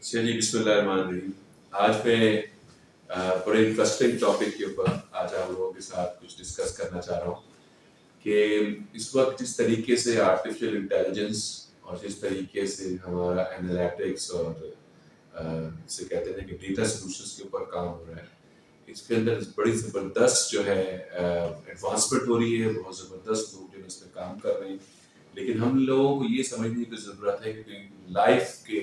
चलिए बिस्मिल्लाहिर्रहमानिर्रहीम। आज मैं बड़े इंटरेस्टिंग टॉपिक के ऊपर आज आप लोगों के साथ कुछ डिस्कस करना चाह रहा हूँ कि इस वक्त जिस तरीके से आर्टिफिशियल इंटेलिजेंस और जिस तरीके से हमारा एनालिटिक्स और जिसे कहते हैं कि डेटा सॉल्यूशंस के ऊपर काम हो रहा है, इसके अंदर बड़ी ज़बरदस्त जो है एडवांसमेंट हो रही है। बहुत ज़बरदस्त लोग जो है इसमें काम कर रहे हैं, लेकिन हम लोगों को ये समझने की ज़रूरत है कि लाइफ के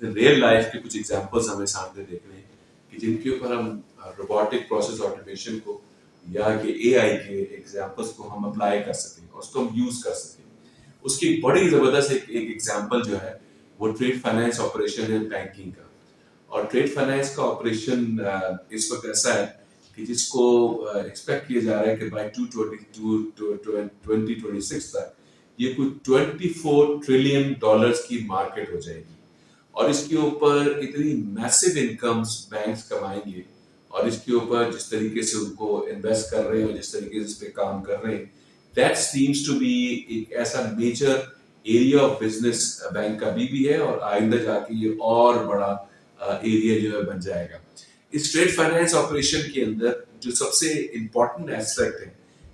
रियल लाइफ के कुछ एग्जांपल्स हमें सामने देखने हैं कि जिनके ऊपर हम रोबोटिक प्रोसेस ऑटोमेशन को या कि एआई के एग्जांपल्स को हम अप्लाई कर सकें और उसको हम यूज कर सकें। उसकी बड़ी जबरदस्त एक एग्जांपल जो है वो ट्रेड फाइनेंस ऑपरेशन है बैंकिंग का। और ट्रेड फाइनेंस का ऑपरेशन इस वक्त ऐसा है कि जिसको एक्सपेक्ट किया जा रहा है कि बाय 2026 तक ये कुछ $24 ट्रिलियन की मार्केट हो जाएगी। और इसके ऊपर इतनी मैसिव इनकम्स बैंक्स कमाएंगे और इसके ऊपर जिस तरीके से उनको इन्वेस्ट कर रहे हैं और जिस तरीके से इस पे काम कर रहे हैं, दैट सीम्स टू बी एक ऐसा major area of business bank का भी है और आइंदा जाके ये और बड़ा एरिया जो है बन जाएगा। इस ट्रेड फाइनेंस ऑपरेशन के अंदर जो सबसे इम्पोर्टेंट एस्पेक्ट है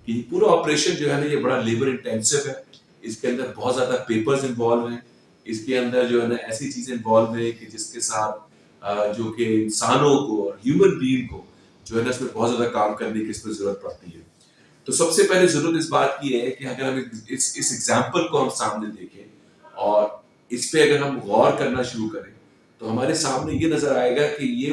कि पूरा ऑपरेशन जो है ना ये बड़ा लेबर इंटेंसिव है। इसके अंदर बहुत ज्यादा पेपर्स इन्वॉल्व हैं। इसके अंदर जो है ना ऐसी चीजें इन्वॉल्व है कि जिसके साथ जो कि इंसानों को और ह्यूमन बीइंग को जो है ना इसमें बहुत ज्यादा काम करने की इसमें जरूरत पड़ती है। तो सबसे पहले जरूरत इस बात की है कि अगर हम इस एग्जाम्पल को हम सामने देखें और इस पे अगर हम गौर करना शुरू करें तो हमारे सामने ये नजर आएगा कि ये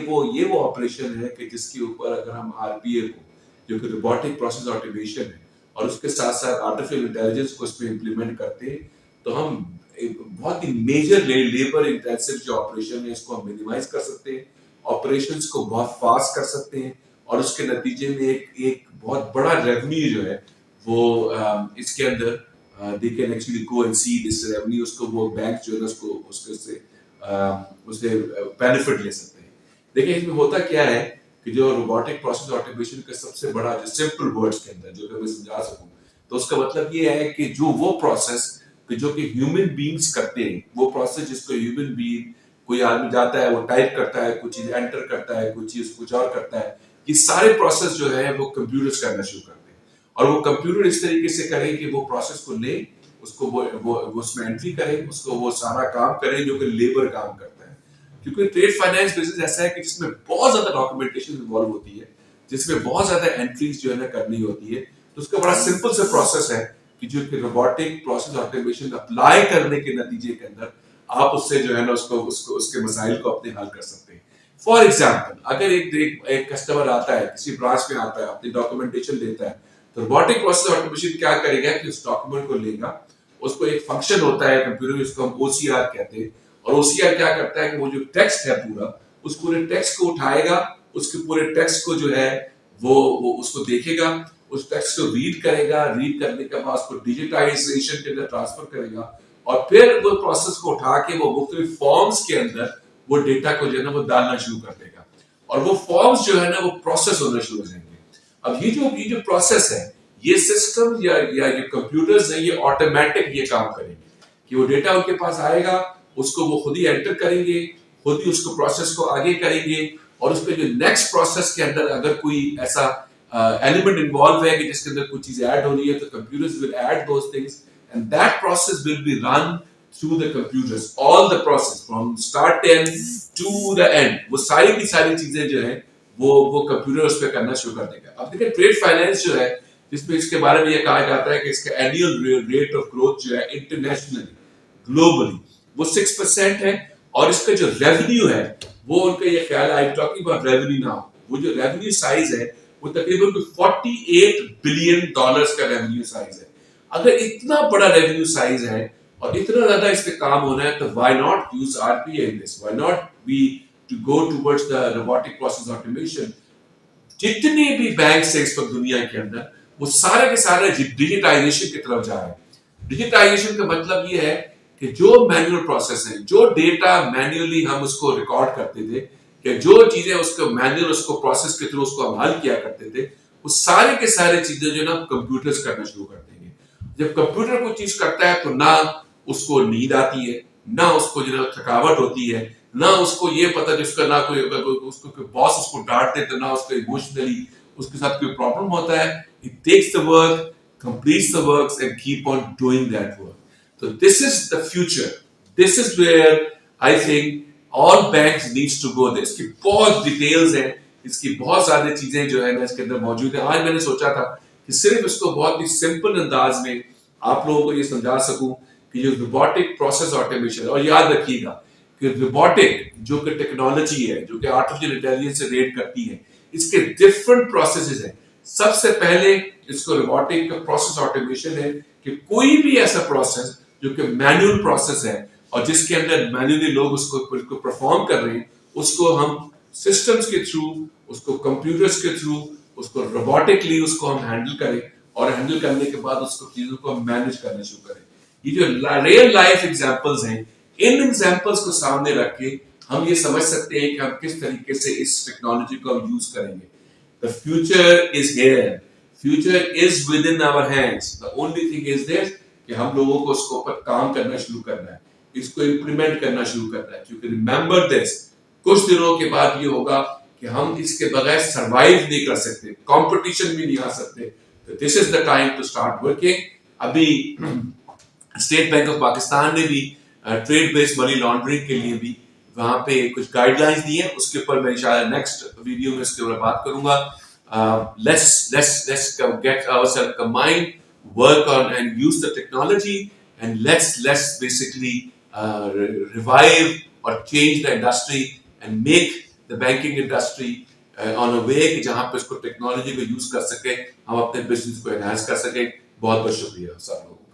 वो ऑपरेशन है कि जिसके ऊपर अगर हम आरपीए को, जो कि रोबोटिक प्रोसेस ऑटोमेशन है, और उसके साथ साथ आर्टिफिशियल इंटेलिजेंस को इसमें इम्प्लीमेंट करते हैं तो हम एक बहुत ही मेजर लेबर इंटेंसिव जो ऑपरेशन है इसको हम मिनिमाइज कर सकते हैं, ऑपरेशंस को बहुत फास्ट कर सकते हैं और उसके नतीजे में एक बहुत बड़ा रेवेन्यू जो है वो इसके अंदर they can actually go and see this revenue. उसको वो बैंक जो है ना उससे बेनिफिट ले सकते हैं। देखिए इसमें होता क्या है कि जो रोबोटिक प्रोसेस ऑटोमेशन का सबसे बड़ा जो सिंपल वर्ड्स के अंदर जो मैं समझा सकूं तो उसका मतलब ये है कि जो वो प्रोसेस जो कि ह्यूमन बीइंग्स करते हैं, वो प्रोसेस जिसको ह्यूमन बीइंग, कोई आदमी जाता है वो टाइप करता है, कुछ चीज एंटर करता है, कुछ चीज कुछ और करता है, ये सारे प्रोसेस जो है वो कंप्यूटर्स करना शुरू करते हैं। और वो कंप्यूटर इस तरीके से करे कि वो प्रोसेस को ले, उसको वो उसमें एंट्री करे, उसको वो सारा काम करे जो कि लेबर काम करता है। क्योंकि ट्रेड फाइनेंस बिजनेस ऐसा है कि जिसमें बहुत ज्यादा डॉक्यूमेंटेशन इन्वॉल्व होती है, जिसमें बहुत ज्यादा एंट्रीज जो है ना करनी होती है। तो उसका बड़ा सिंपल सा प्रोसेस है कि जो कि रोबोटिक प्रोसेस ऑटोमेशन अप्लाई करने के नतीजे के अंदर आप उससे जो है ना उसके मसाइल को अपने हल कर सकते हैं। फॉर एग्जाम्पल, अगर एक कस्टमर आता है, किसी ब्रांच में आता है, अपनी डॉक्यूमेंटेशन देता है, तो रोबोटिक प्रोसेस ऑटोमेशन क्या करेगा कि उस डॉक्यूमेंट को लेगा, उसको एक फंक्शन होता है कंप्यूटर, जिसको हम ओसीआर कहते हैं, और ओसीआर क्या करता है कि वो जो टेक्स्ट है पूरा, उस पूरे टेक्स्ट को उठाएगा, उसके पूरे टेक्स्ट को जो है वो उसको देखेगा, उस टेक्स्ट को रीड करेगा, रीड करने के बाद उसको डिजिटाइजेशन के अंदर ट्रांसफर करेगा और फिर वो प्रोसेस को उठा के वो मुख्तलिफ फॉर्म्स के अंदर वो डेटा को जो है ना वो डालना शुरू कर देगा और वो फॉर्म्स जो है ना वो प्रोसेस होना शुरू हो जाएंगे। अब ये जो प्रोसेस है, ये सिस्टम या ये कंप्यूटर्स है, ये ऑटोमेटिक ये काम करेंगे कि वो डेटा उनके पास आएगा, उसको वो खुद ही एंटर करेंगे, खुद ही उसको प्रोसेस को आगे करेंगे और उस पर जो नेक्स्ट प्रोसेस के अंदर अगर कोई ऐसा एलिमेंट इन्वॉल्व है कि जिसके अंदर कुछ चीज ऐड हो रही है तो computers will add those things and that process will be run through the computers, all the process from start and to the end. वो सारी की सारी चीजें जो है वो कंप्यूटर उस पर करना शुरू कर देगा। अब देखिए ट्रेड फाइनेंस जो है, जिसमें इसके बारे में ये कहा जाता है कि इसका एनुअल रेट ऑफ ग्रोथ जो है इंटरनेशनली ग्लोबली वो 6% है और इसका जो रेवेन्यू है वो उनका ये ख्याल है, I am talking about revenue now, वो जो रेवेन्यू साइज है वो तकरीबन $48 बिलियन का रेवेन्यू साइज है। अगर इतना बड़ा रेवेन्यू साइज है और इतना ज्यादा इस पे काम होना है तो why not use RPA in this, why not we to go towards the robotic process automation. जितने भी बैंक है इस वक्त दुनिया के अंदर वो सारे के सारे डिजिटाइजेशन की तरफ जा रहे हैं। डिजिटाइजेशन का मतलब ये है कि जो मैनुअल प्रोसेस है, जो डेटा मैन्युअली हम उसको रिकॉर्ड करते थे, कि जो चीजें उसको मैनुअल उसको प्रोसेस के थ्रू उसको हम हल किया करते थे, वो सारे के सारे चीजें जो ना कंप्यूटर्स करना शुरू कर देंगे। जब कंप्यूटर कोई चीज करता है तो ना उसको नींद आती है, نہ اس کو جو ہے تھکاوٹ ہوتی ہے, نہ اس کو یہ پتا کہ اس کا نہ کوئی اس کو باس اس کو ڈانٹ دے تو نہ اس کو ایموشنلی اس کے ساتھ کوئی پرابلم ہوتا ہے. He takes the work, completes the works and keep on doing that work. So this is the future. This is where I think all banks needs to go. اس کی بہت ڈیٹیلز ہیں, اس کی بہت زیادہ چیزیں جو ہے نا اس کے اندر موجود ہیں. آج میں نے سوچا تھا کہ صرف اس کو بہت ہی سمپل انداز میں آپ لوگوں کو یہ سمجھا سکوں کہ جو روبوٹک پروسیس آٹومیشن, اور یاد رکھیے گا کہ روبوٹک جو کہ ٹیکنالوجی ہے جو کہ آرٹیفیشل انٹیلیجنس سے ریٹ کرتی ہے, اس کے ڈفرنٹ پروسیسز ہیں. سب سے پہلے اس کو روبوٹک کا پروسیس آٹومیشن ہے کہ کوئی بھی ایسا پروسیس جو کہ مینوئل پروسیس ہے اور جس کے اندر مینولی لوگ اس کو پرفارم کر رہے ہیں, اس کو ہم سسٹمز کے تھرو, اس کو کمپیوٹرز کے تھرو, اس کو روبوٹکلی اس کو ہم ہینڈل کریں, اور ہینڈل کرنے کے بعد اس کو چیزوں کو ہم مینیج کرنا شروع کریں. یہ جو ریئل لائف ایگزامپلز ہیں, ان ایگزامپلز کو سامنے رکھ کے ہم یہ سمجھ سکتے ہیں کہ ہم کس طریقے سے اس ٹیکنالوجی کو ہم یوز کریں گے. The future is here. Future is within our hands. The only thing is this کہ ہم لوگوں کو اس کو اوپر کام کرنا شروع کرنا ہے, اس کو امپلیمنٹ کرنا شروع کرنا ہے. کیونکہ ریممبر دس, کچھ دنوں کے بعد یہ ہوگا کہ ہم اس کے بغیر سروائیو نہیں کر سکتے, کمپٹیشن بھی نہیں آ سکتے. This is the time to start working. ابھی اسٹیٹ بینک آف پاکستان نے بھی ٹریڈ بیسڈ منی لانڈرنگ کے لیے بھی وہاں پہ کچھ گائیڈ لائنس دی ہیں, اس کے اوپر میں انشاءاللہ نیکسٹ ویڈیو میں اس کے اوپر بات کروں گا. Let's get ourselves combined, work on and use the technology, and let's basically revive or change the industry and make the banking industry on a way کہ جہاں پہ اس کو ٹیکنالوجی کو یوز کر سکیں, ہم اپنے بزنس کو انہانس کر سکیں. بہت بہت شکریہ سب لوگوں.